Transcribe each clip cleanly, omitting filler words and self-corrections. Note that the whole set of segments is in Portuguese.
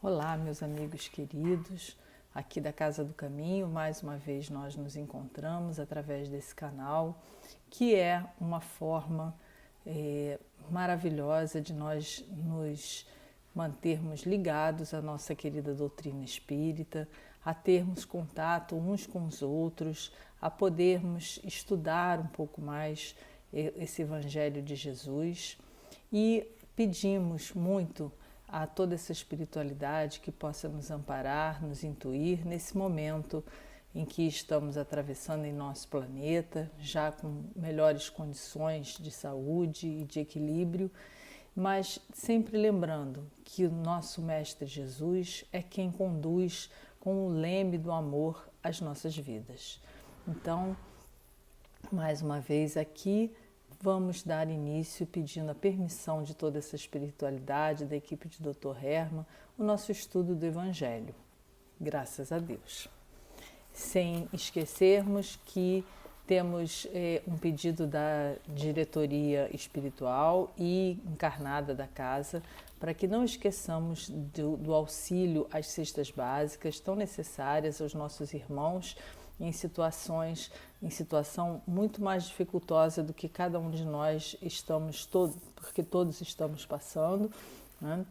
Olá, meus amigos queridos, aqui da Casa do Caminho, mais uma vez nós nos encontramos através desse canal, que é uma forma maravilhosa de nós nos mantermos ligados à nossa querida doutrina espírita, a termos contato uns com os outros, a podermos estudar um pouco mais esse Evangelho de Jesus e pedimos muito a toda essa espiritualidade que possa nos amparar, nos intuir nesse momento em que estamos atravessando em nosso planeta, já com melhores condições de saúde e de equilíbrio, mas sempre lembrando que o nosso Mestre Jesus é quem conduz com o leme do amor as nossas vidas. Então, mais uma vez aqui, vamos dar início pedindo a permissão de toda essa espiritualidade da equipe de Dr. Herman, o nosso estudo do Evangelho. Graças a Deus. Sem esquecermos que temos um pedido da diretoria espiritual e encarnada da casa para que não esqueçamos do auxílio às cestas básicas tão necessárias aos nossos irmãos em situação muito mais dificultosa do que cada um de nós porque todos estamos passando, né?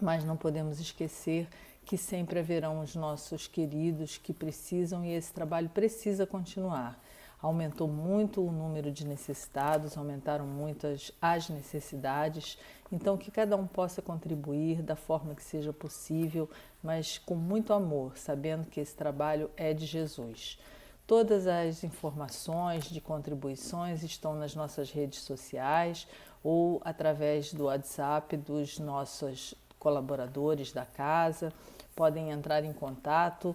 Mas não podemos esquecer que sempre haverão os nossos queridos que precisam e esse trabalho precisa continuar. Aumentou muito o número de necessitados, aumentaram muito as necessidades, então que cada um possa contribuir da forma que seja possível, mas com muito amor, sabendo que esse trabalho é de Jesus. Todas as informações de contribuições estão nas nossas redes sociais ou através do WhatsApp dos nossos colaboradores da casa, podem entrar em contato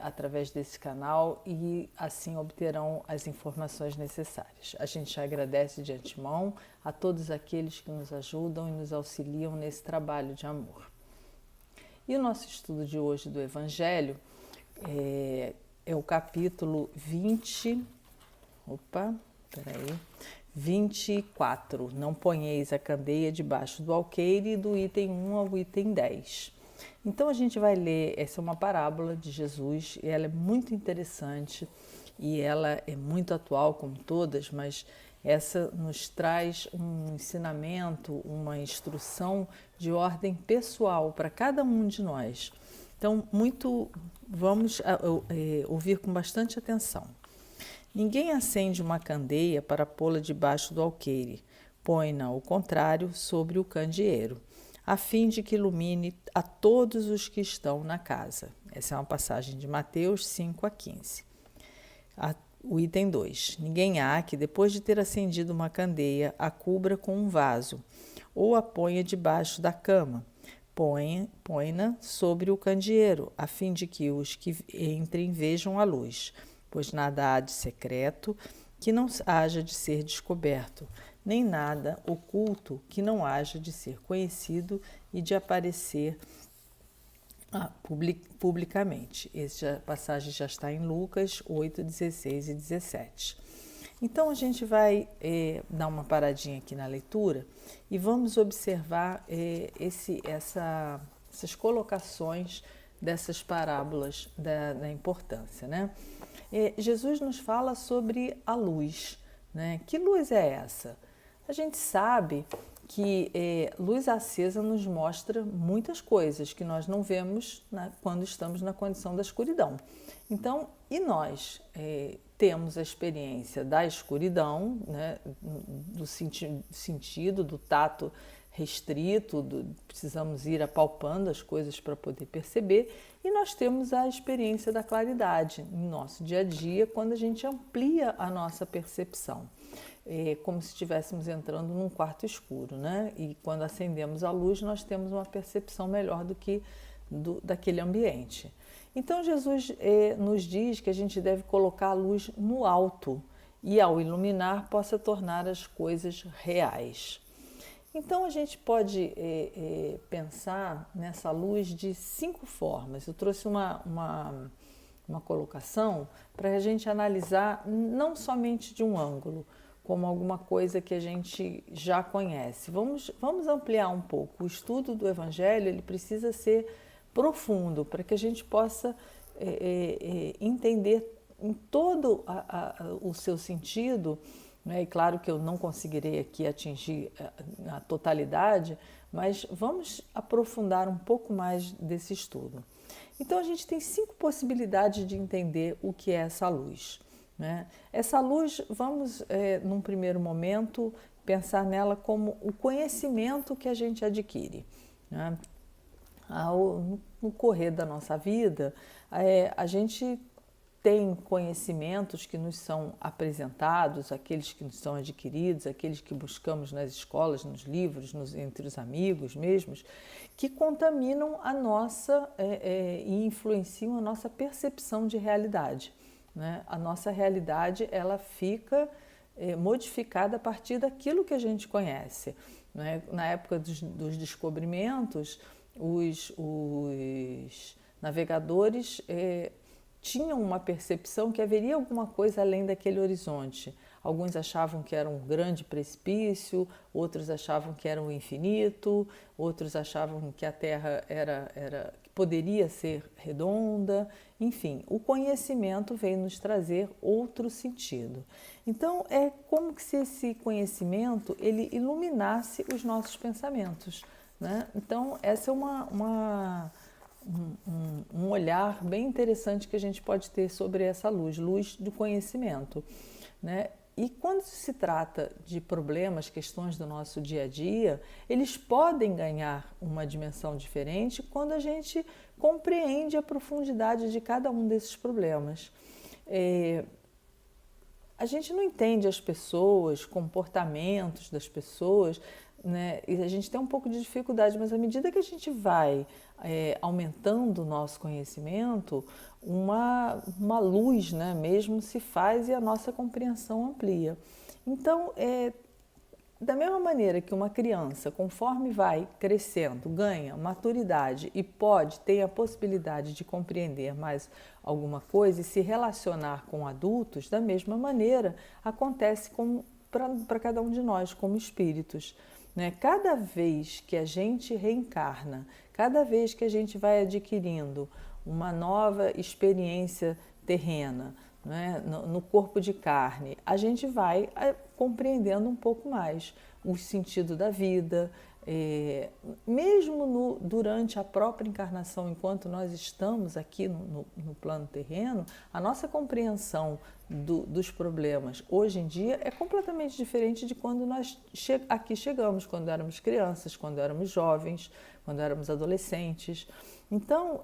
através desse canal e assim obterão as informações necessárias. A gente agradece de antemão a todos aqueles que nos ajudam e nos auxiliam nesse trabalho de amor. E o nosso estudo de hoje do Evangelho é o capítulo 24. Não ponheis a candeia debaixo do alqueire, do item 1 ao item 10. Então a gente vai ler, essa é uma parábola de Jesus e ela é muito interessante e ela é muito atual como todas, mas essa nos traz um ensinamento, uma instrução de ordem pessoal para cada um de nós. Então vamos ouvir com bastante atenção. Ninguém acende uma candeia para pô-la debaixo do alqueire, põe-na ao contrário sobre o candeeiro, a fim de que ilumine a todos os que estão na casa. Essa é uma passagem de Mateus 5-15. O item 2. Ninguém há que, depois de ter acendido uma candeia, a cubra com um vaso, ou a ponha debaixo da cama. Põe-na sobre o candeeiro, a fim de que os que entrem vejam a luz, pois nada há de secreto que não haja de ser descoberto, nem nada oculto que não haja de ser conhecido e de aparecer publicamente. Essa passagem já está em Lucas 8, 16 e 17. Então a gente vai dar uma paradinha aqui na leitura e vamos observar essas colocações dessas parábolas da importância, né? Jesus nos fala sobre a luz, né? Que luz é essa? A gente sabe que luz acesa nos mostra muitas coisas que nós não vemos quando estamos na condição da escuridão. Então, e nós temos a experiência da escuridão, né, do sentido, do tato restrito, precisamos ir apalpando as coisas para poder perceber, e nós temos a experiência da claridade em nosso dia a dia, quando a gente amplia a nossa percepção. Como se estivéssemos entrando num quarto escuro, né? E quando acendemos a luz, nós temos uma percepção melhor daquele ambiente. Então, Jesus nos diz que a gente deve colocar a luz no alto e, ao iluminar, possa tornar as coisas reais. Então, a gente pode pensar nessa luz de 5 formas. Eu trouxe uma colocação para a gente analisar não somente de um ângulo, como alguma coisa que a gente já conhece. Vamos ampliar um pouco. O estudo do Evangelho ele precisa ser profundo para que a gente possa entender em todo o seu sentido, né? E claro que eu não conseguirei aqui atingir a totalidade, mas vamos aprofundar um pouco mais desse estudo. Então a gente tem 5 possibilidades de entender o que é essa luz, né? Essa luz, vamos num primeiro momento pensar nela como o conhecimento que a gente adquire, né? No correr da nossa vida, a gente tem conhecimentos que nos são apresentados, aqueles que nos são adquiridos, aqueles que buscamos nas escolas, nos livros, entre os amigos mesmos, que contaminam a nossa e influenciam a nossa percepção de realidade, né? A nossa realidade ela fica modificada a partir daquilo que a gente conhece, né? Na época dos descobrimentos, os navegadores tinham uma percepção que haveria alguma coisa além daquele horizonte. Alguns achavam que era um grande precipício, outros achavam que era um infinito, outros achavam que a Terra que poderia ser redonda. Enfim, o conhecimento veio nos trazer outro sentido. Então, é como se esse conhecimento ele iluminasse os nossos pensamentos, né? Então, essa é um olhar bem interessante que a gente pode ter sobre essa luz do conhecimento, né? E quando se trata de problemas, questões do nosso dia a dia, eles podem ganhar uma dimensão diferente quando a gente compreende a profundidade de cada um desses problemas. A gente não entende as pessoas, comportamentos das pessoas, né? E a gente tem um pouco de dificuldade, mas à medida que a gente vai aumentando o nosso conhecimento, uma luz, né, mesmo se faz e a nossa compreensão amplia. Então, da mesma maneira que uma criança, conforme vai crescendo, ganha maturidade e tem a possibilidade de compreender mais alguma coisa e se relacionar com adultos, da mesma maneira acontece para cada um de nós, como espíritos, né? Cada vez que a gente reencarna, cada vez que a gente vai adquirindo uma nova experiência terrena, né, no corpo de carne, a gente vai compreendendo um pouco mais o sentido da vida, mesmo durante a própria encarnação, enquanto nós estamos aqui no plano terreno, a nossa compreensão dos problemas hoje em dia é completamente diferente de quando nós aqui chegamos, quando éramos crianças, quando éramos jovens, quando éramos adolescentes. Então,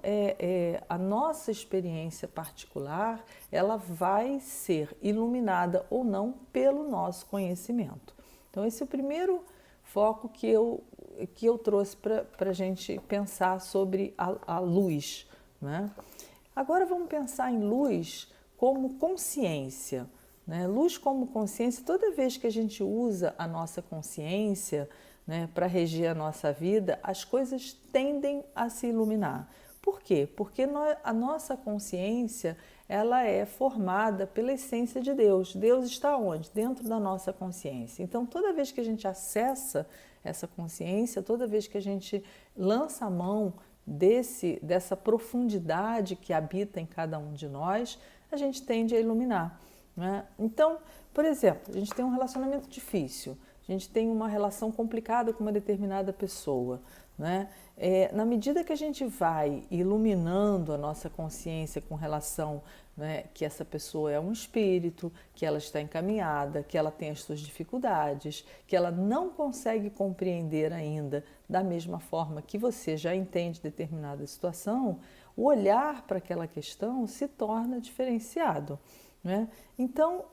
a nossa experiência particular, ela vai ser iluminada ou não pelo nosso conhecimento. Então, esse é o primeiro foco que eu trouxe para a gente pensar sobre a luz, né? Agora vamos pensar em luz como consciência, né? Luz como consciência, toda vez que a gente usa a nossa consciência, né, para reger a nossa vida, as coisas tendem a se iluminar. Por quê? Porque a nossa consciência ela é formada pela essência de Deus. Deus está onde? Dentro da nossa consciência. Então, toda vez que a gente acessa essa consciência, toda vez que a gente lança a mão dessa profundidade que habita em cada um de nós, a gente tende a iluminar, né? Então, por exemplo, a gente tem um relacionamento difícil, a gente tem uma relação complicada com uma determinada pessoa, né? Na medida que a gente vai iluminando a nossa consciência com relação, né, que essa pessoa é um espírito, que ela está encaminhada, que ela tem as suas dificuldades, que ela não consegue compreender ainda da mesma forma que você já entende determinada situação, o olhar para aquela questão se torna diferenciado, né? Então,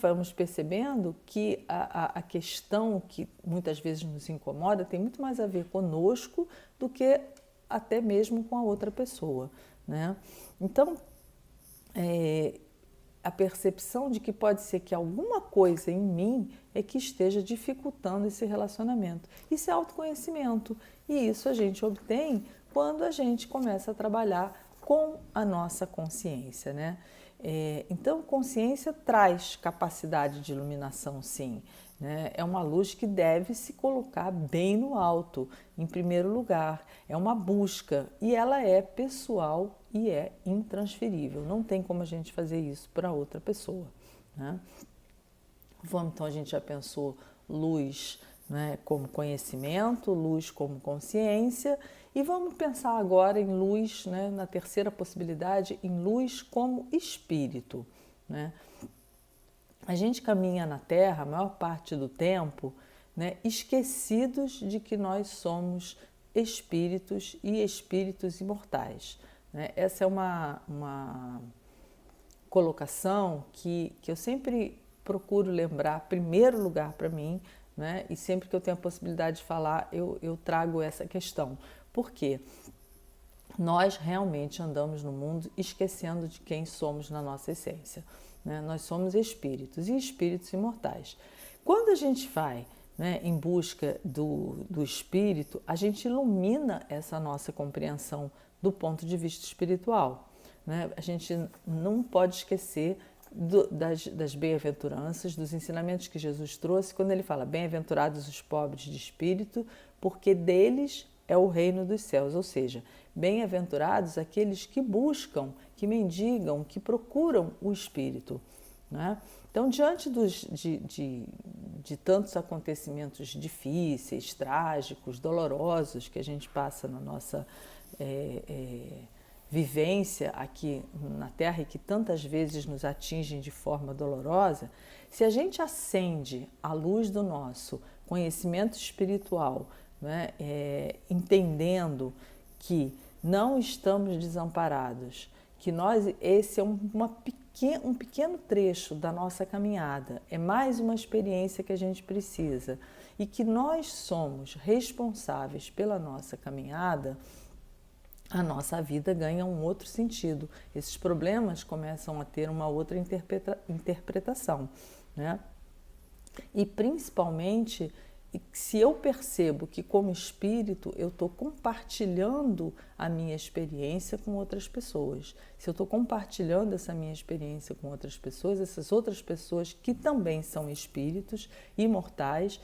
vamos percebendo que a questão que muitas vezes nos incomoda tem muito mais a ver conosco do que até mesmo com a outra pessoa, né? Então, a percepção de que pode ser que alguma coisa em mim é que esteja dificultando esse relacionamento. Isso é autoconhecimento e isso a gente obtém quando a gente começa a trabalhar com a nossa consciência, né? Então, consciência traz capacidade de iluminação, sim, né? É uma luz que deve se colocar bem no alto, em primeiro lugar. É uma busca e ela é pessoal e é intransferível. Não tem como a gente fazer isso para outra pessoa, né? Então, a gente já pensou luz, né, como conhecimento, luz como consciência, e vamos pensar agora em luz, né, na terceira possibilidade, em luz como espírito, né? A gente caminha na Terra a maior parte do tempo, né, esquecidos de que nós somos espíritos e espíritos imortais, né? Essa é uma colocação que eu sempre procuro lembrar, primeiro lugar para mim, né? E sempre que eu tenho a possibilidade de falar, eu trago essa questão. Por quê? Nós realmente andamos no mundo esquecendo de quem somos na nossa essência, né? Nós somos espíritos e espíritos imortais. Quando a gente vai, né, em busca do espírito, a gente ilumina essa nossa compreensão do ponto de vista espiritual, né? A gente não pode esquecer das bem-aventuranças, dos ensinamentos que Jesus trouxe, quando ele fala: bem-aventurados os pobres de espírito, porque deles é o reino dos céus. Ou seja, bem-aventurados aqueles que buscam, que mendigam, que procuram o espírito, né? Então, diante de tantos acontecimentos difíceis, trágicos, dolorosos que a gente passa na nossa vivência aqui na Terra e que tantas vezes nos atingem de forma dolorosa, se a gente acende a luz do nosso conhecimento espiritual, né, entendendo que não estamos desamparados, que esse é um pequeno trecho da nossa caminhada, é mais uma experiência que a gente precisa e que nós somos responsáveis pela nossa caminhada, a nossa vida ganha um outro sentido. Esses problemas começam a ter uma outra interpretação, né? E principalmente, se eu percebo que como espírito eu estou compartilhando a minha experiência com outras pessoas, se eu estou compartilhando essa minha experiência com outras pessoas, essas outras pessoas que também são espíritos imortais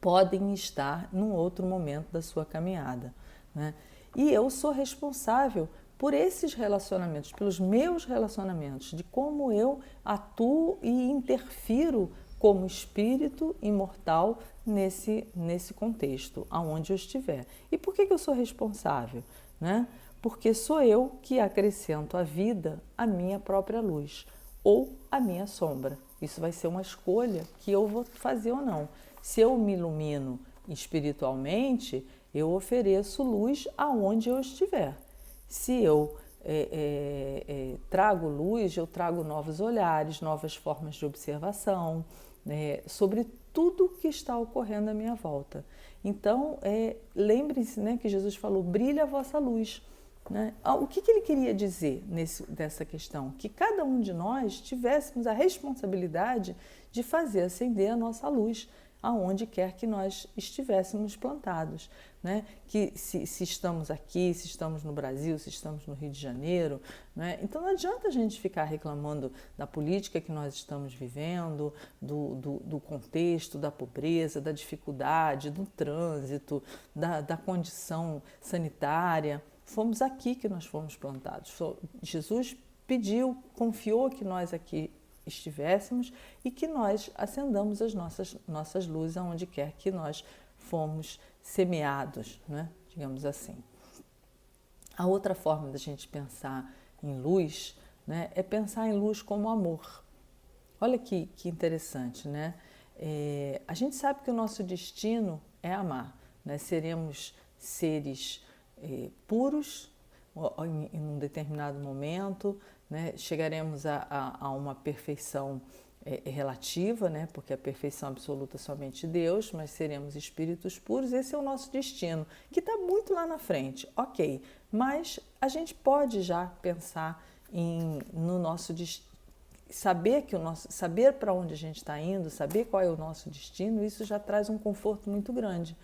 podem estar num outro momento da sua caminhada, né? E eu sou responsável por esses relacionamentos, pelos meus relacionamentos, de como eu atuo e interfiro como espírito imortal nesse contexto, aonde eu estiver. E por que eu sou responsável, né? Porque sou eu que acrescento à vida a minha própria luz ou a minha sombra. Isso vai ser uma escolha que eu vou fazer ou não. Se eu me ilumino espiritualmente, eu ofereço luz aonde eu estiver. Se eu trago luz, eu trago novos olhares, novas formas de observação, sobre tudo que está ocorrendo à minha volta. Então, lembre-se, né, que Jesus falou: brilha a vossa luz, né? O que ele queria dizer dessa questão? Que cada um de nós tivéssemos a responsabilidade de fazer acender a nossa luz aonde quer que nós estivéssemos plantados, né? Que se estamos aqui, se estamos no Brasil, se estamos no Rio de Janeiro, né? Então não adianta a gente ficar reclamando da política que nós estamos vivendo, do contexto, da pobreza, da dificuldade, do trânsito, da condição sanitária. Fomos aqui que nós fomos plantados. Jesus pediu, confiou que nós aqui estivéssemos e que nós acendamos as nossas luzes aonde quer que nós fomos semeados, né? Digamos assim. A outra forma da gente pensar em luz, né, é pensar em luz como amor. Olha que interessante, né? A gente sabe que o nosso destino é amar, né? Seremos seres puros em um determinado momento, né? Chegaremos a uma perfeição relativa, né? Porque a perfeição absoluta é somente Deus, mas seremos espíritos puros. Esse é o nosso destino, que está muito lá na frente, ok, mas a gente pode já pensar no nosso destino, saber para onde a gente está indo, saber qual é o nosso destino. Isso já traz um conforto muito grande.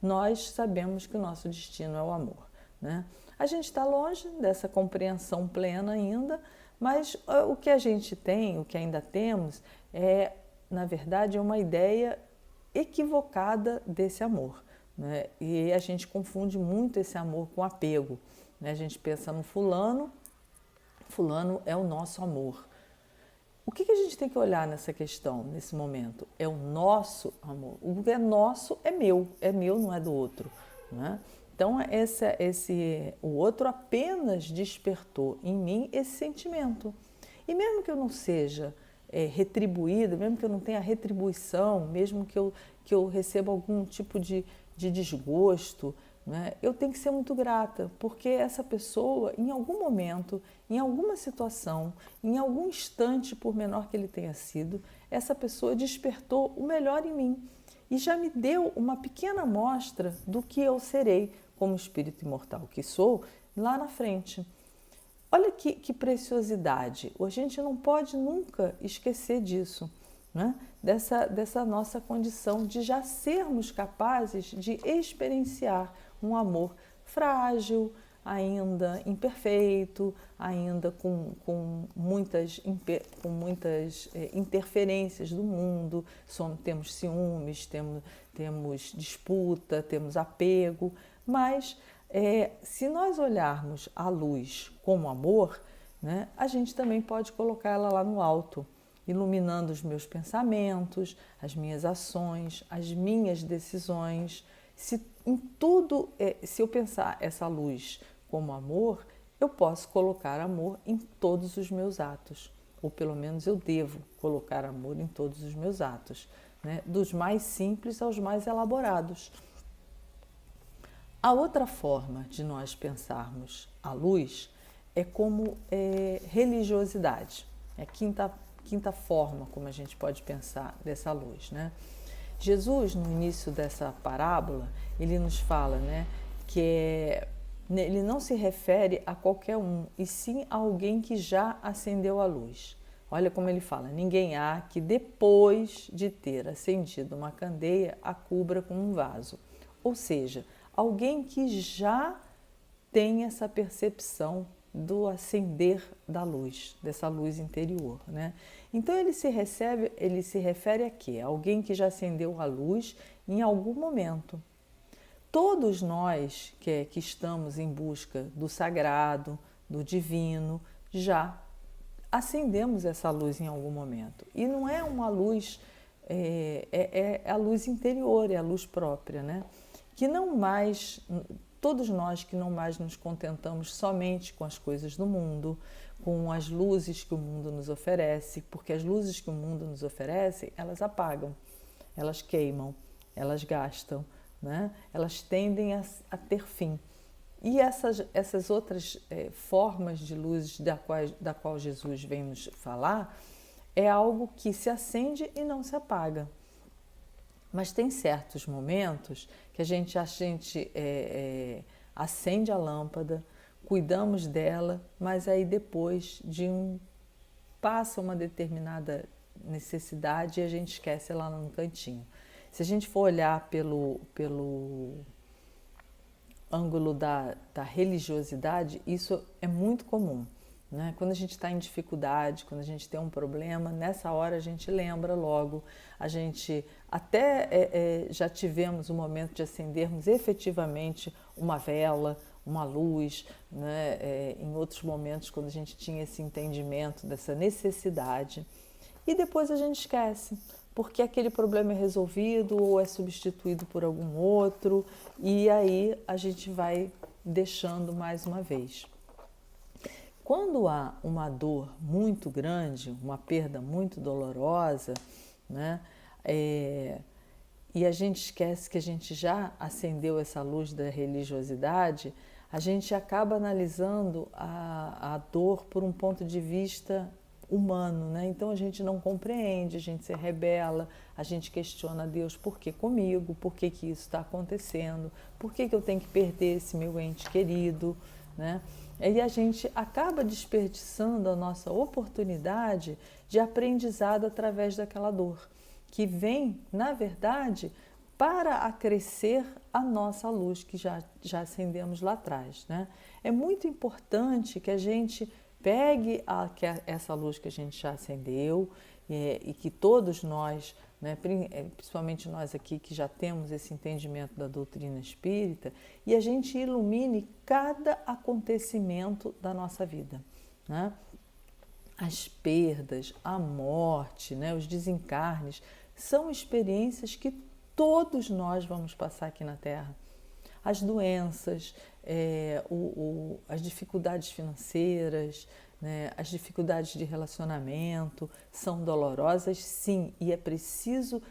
Nós sabemos que o nosso destino é o amor, né? A gente está longe dessa compreensão plena ainda, Mas o que a gente tem, o que ainda temos, na verdade, é uma ideia equivocada desse amor, né? E a gente confunde muito esse amor com apego, né? A gente pensa no fulano, fulano é o nosso amor. O que a gente tem que olhar nessa questão, nesse momento? É o nosso amor. O que é nosso é meu, não é do outro, né? Então, o outro apenas despertou em mim esse sentimento. E mesmo que eu não seja retribuída, mesmo que eu não tenha retribuição, mesmo que eu receba algum tipo de desgosto, né, eu tenho que ser muito grata, porque essa pessoa, em algum momento, em alguma situação, em algum instante, por menor que ele tenha sido, essa pessoa despertou o melhor em mim e já me deu uma pequena amostra do que eu serei como espírito imortal que sou lá na frente. Olha que preciosidade! A gente não pode nunca esquecer disso, né? Dessa nossa condição de já sermos capazes de experienciar um amor frágil, ainda imperfeito, ainda com muitas interferências do mundo. Temos ciúmes, temos disputa, temos apego, mas se nós olharmos a luz como amor, né, a gente também pode colocar ela lá no alto, iluminando os meus pensamentos, as minhas ações, as minhas decisões. Se eu pensar essa luz como amor, eu posso colocar amor em todos os meus atos, ou pelo menos eu devo colocar amor em todos os meus atos, né, dos mais simples aos mais elaborados. A outra forma de nós pensarmos a luz é como religiosidade. É a quinta forma como a gente pode pensar dessa luz, né? Jesus, no início dessa parábola, ele nos fala, né, que ele não se refere a qualquer um, e sim a alguém que já acendeu a luz. Olha como ele fala: ninguém há que depois de ter acendido uma candeia a cubra com um vaso. Ou seja, alguém que já tem essa percepção do acender da luz, dessa luz interior, né? Então ele se refere a quê? Alguém que já acendeu a luz em algum momento. Todos nós que estamos em busca do sagrado, do divino, já acendemos essa luz em algum momento. E não é uma luz, é a luz interior, é a luz própria, né? Todos nós que não mais nos contentamos somente com as coisas do mundo, com as luzes que o mundo nos oferece, porque as luzes que o mundo nos oferece, elas apagam, elas queimam, elas gastam, né? Elas tendem a ter fim. E essas outras formas de luzes da qual Jesus vem nos falar, é algo que se acende e não se apaga. Mas tem certos momentos que a gente acende a lâmpada, cuidamos dela, mas aí depois passa uma determinada necessidade e a gente esquece ela no cantinho. Se a gente for olhar pelo ângulo da religiosidade, isso é muito comum, né? Quando a gente está em dificuldade, quando a gente tem um problema, nessa hora a gente lembra logo, a gente até já tivemos o momento de acendermos efetivamente uma vela, uma luz, né? Em outros momentos, quando a gente tinha esse entendimento dessa necessidade, e depois a gente esquece, porque aquele problema é resolvido ou é substituído por algum outro, e aí a gente vai deixando mais uma vez. Quando há uma dor muito grande, uma perda muito dolorosa, né, e a gente esquece que a gente já acendeu essa luz da religiosidade, a gente acaba analisando a dor por um ponto de vista humano, né? Então a gente não compreende, a gente se rebela, a gente questiona a Deus: por que comigo? Por que isso está acontecendo? Por que eu tenho que perder esse meu ente querido, né? E a gente acaba desperdiçando a nossa oportunidade de aprendizado através daquela dor, que vem, na verdade, para acrescer a nossa luz que já acendemos lá atrás, né? É muito importante que a gente pegue essa luz que a gente já acendeu e que todos nós, né, principalmente nós aqui que já temos esse entendimento da doutrina espírita, e a gente ilumine cada acontecimento da nossa vida, né? As perdas, a morte, né, os desencarnes, são experiências que todos nós vamos passar aqui na Terra. As doenças, as dificuldades financeiras, né, as dificuldades de relacionamento são dolorosas, sim, e é preciso,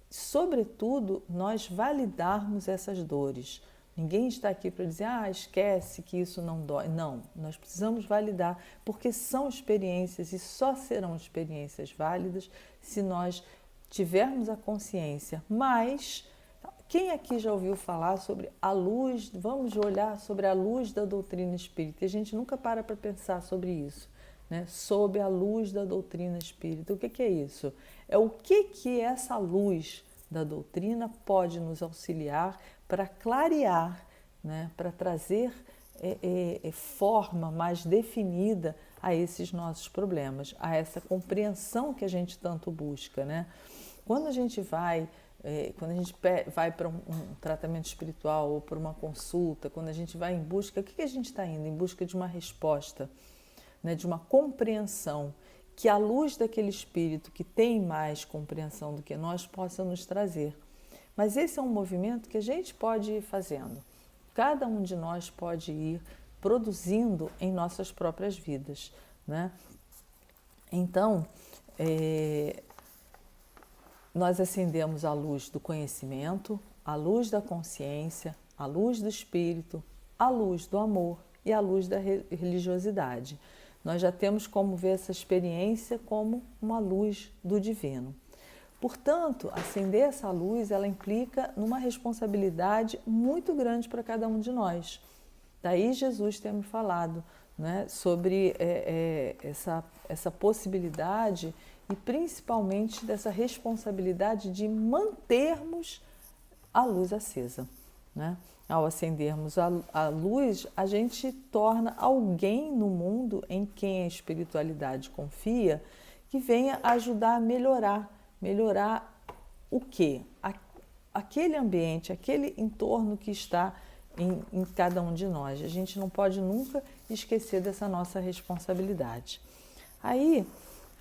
sobretudo, nós validarmos essas dores. Ninguém está aqui para dizer, esquece que isso não dói. Não, nós precisamos validar, porque são experiências e só serão experiências válidas se nós tivermos a consciência. Mas quem aqui já ouviu falar sobre a luz, vamos olhar sobre a luz da doutrina espírita? E a gente nunca para pensar sobre isso, né? Sob a luz da doutrina espírita. O que é isso? É o que essa luz da doutrina pode nos auxiliar para clarear, né? Para trazer forma mais definida a esses nossos problemas, a essa compreensão que a gente tanto busca, né? Quando a gente vai para um tratamento espiritual ou para uma consulta, quando a gente vai em busca, o que a gente está indo? Em busca de uma resposta, né, de uma compreensão, que a luz daquele espírito que tem mais compreensão do que nós possa nos trazer. Mas esse é um movimento que a gente pode ir fazendo. Cada um de nós pode ir produzindo em nossas próprias vidas, né? Então, nós acendemos a luz do conhecimento, a luz da consciência, a luz do espírito, a luz do amor e a luz da religiosidade. Nós já temos como ver essa experiência como uma luz do divino. Portanto, acender essa luz, ela implica numa responsabilidade muito grande para cada um de nós. Daí Jesus tem me falado, né, sobre essa possibilidade e principalmente dessa responsabilidade de mantermos a luz acesa, né? Ao acendermos a luz, a gente torna alguém no mundo em quem a espiritualidade confia que venha ajudar a melhorar o quê? Aquele ambiente, aquele entorno que está em cada um de nós. A gente não pode nunca esquecer dessa nossa responsabilidade. Aí,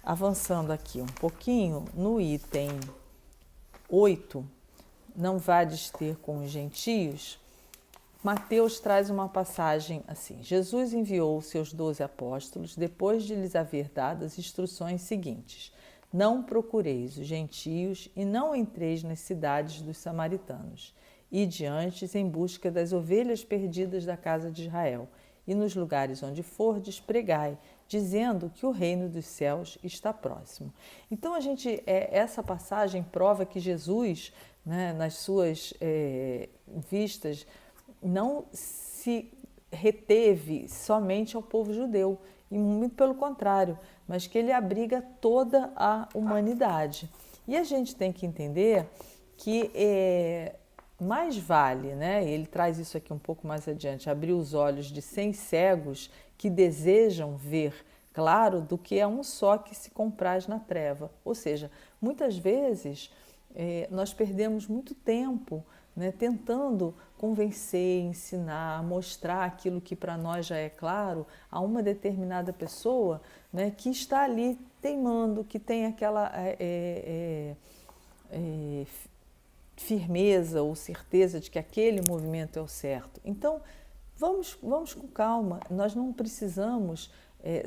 avançando aqui um pouquinho, no item 8, não vades ter com os gentios, Mateus traz uma passagem assim: Jesus enviou os seus 12 apóstolos depois de lhes haver dado as instruções seguintes: não procureis os gentios e não entreis nas cidades dos samaritanos. Ide antes em busca das ovelhas perdidas da casa de Israel, e nos lugares onde fordes, pregai, dizendo que o reino dos céus está próximo. Então, essa passagem prova que Jesus, né, nas suas vistas, não se reteve somente ao povo judeu, e muito pelo contrário, mas que ele abriga toda a humanidade. E a gente tem que entender que mais vale, né? Ele traz isso aqui um pouco mais adiante, abrir os olhos de 100 cegos que desejam ver claro do que é um só que se compraz na treva. Ou seja, muitas vezes nós perdemos muito tempo, né, tentando convencer, ensinar, mostrar aquilo que para nós já é claro a uma determinada pessoa, né, que está ali teimando, que tem aquela firmeza ou certeza de que aquele movimento é o certo. Então, vamos com calma, nós não precisamos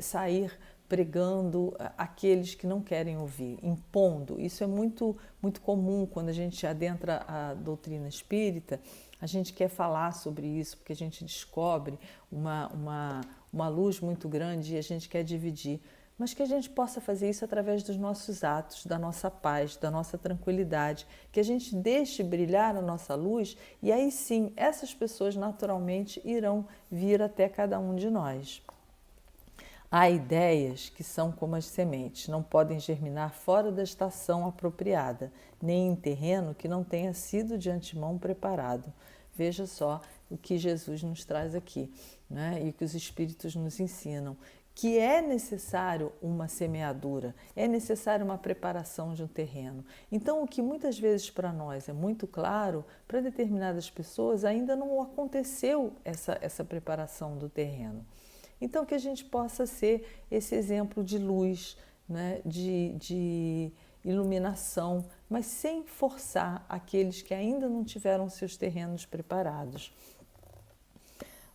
sair pregando aqueles que não querem ouvir, impondo. Isso é muito, muito comum quando a gente adentra a doutrina espírita, a gente quer falar sobre isso porque a gente descobre uma luz muito grande e a gente quer dividir. Mas que a gente possa fazer isso através dos nossos atos, da nossa paz, da nossa tranquilidade, que a gente deixe brilhar a nossa luz e aí sim, essas pessoas naturalmente irão vir até cada um de nós. Há ideias que são como as sementes, não podem germinar fora da estação apropriada, nem em terreno que não tenha sido de antemão preparado. Veja só o que Jesus nos traz aqui, né? E o que os Espíritos nos ensinam, que é necessário uma semeadura, é necessário uma preparação de um terreno. Então, o que muitas vezes para nós é muito claro, para determinadas pessoas ainda não aconteceu essa preparação do terreno. Então, que a gente possa ser esse exemplo de luz, né, de iluminação, mas sem forçar aqueles que ainda não tiveram seus terrenos preparados.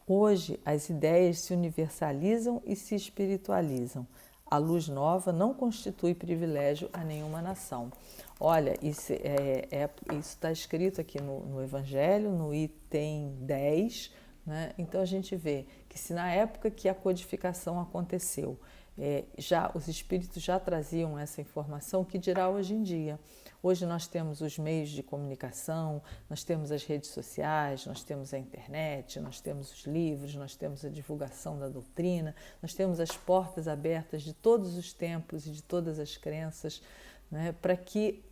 Hoje, as ideias se universalizam e se espiritualizam. A luz nova não constitui privilégio a nenhuma nação. Olha, isso está escrito aqui no Evangelho, no item 10, né? Então a gente vê que se na época que a codificação aconteceu, já os espíritos já traziam essa informação, que dirá hoje em dia? Hoje nós temos os meios de comunicação, nós temos as redes sociais, nós temos a internet, nós temos os livros, nós temos a divulgação da doutrina, nós temos as portas abertas de todos os tempos e de todas as crenças, né, para que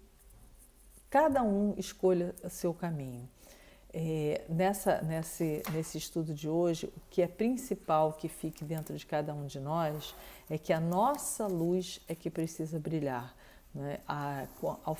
cada um escolha o seu caminho. Nesse estudo de hoje, o que é principal que fique dentro de cada um de nós é que a nossa luz é que precisa brilhar. Né? Ao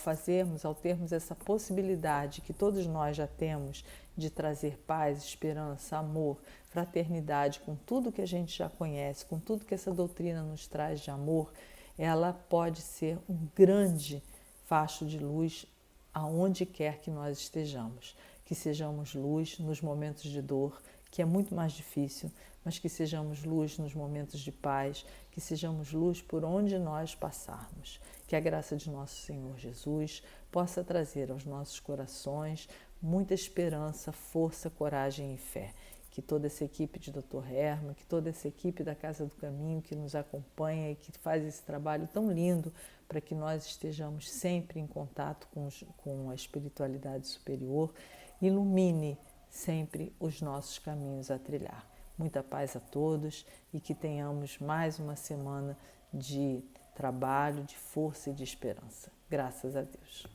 termos essa possibilidade que todos nós já temos de trazer paz, esperança, amor, fraternidade, com tudo que a gente já conhece, com tudo que essa doutrina nos traz de amor, ela pode ser um grande facho de luz aonde quer que nós estejamos. Que sejamos luz nos momentos de dor, que é muito mais difícil, mas que sejamos luz nos momentos de paz, que sejamos luz por onde nós passarmos. Que a graça de nosso Senhor Jesus possa trazer aos nossos corações muita esperança, força, coragem e fé. Que toda essa equipe de Dr. Herma, que toda essa equipe da Casa do Caminho que nos acompanha e que faz esse trabalho tão lindo para que nós estejamos sempre em contato com a espiritualidade superior, ilumine sempre os nossos caminhos a trilhar. Muita paz a todos e que tenhamos mais uma semana de trabalho, de força e de esperança. Graças a Deus.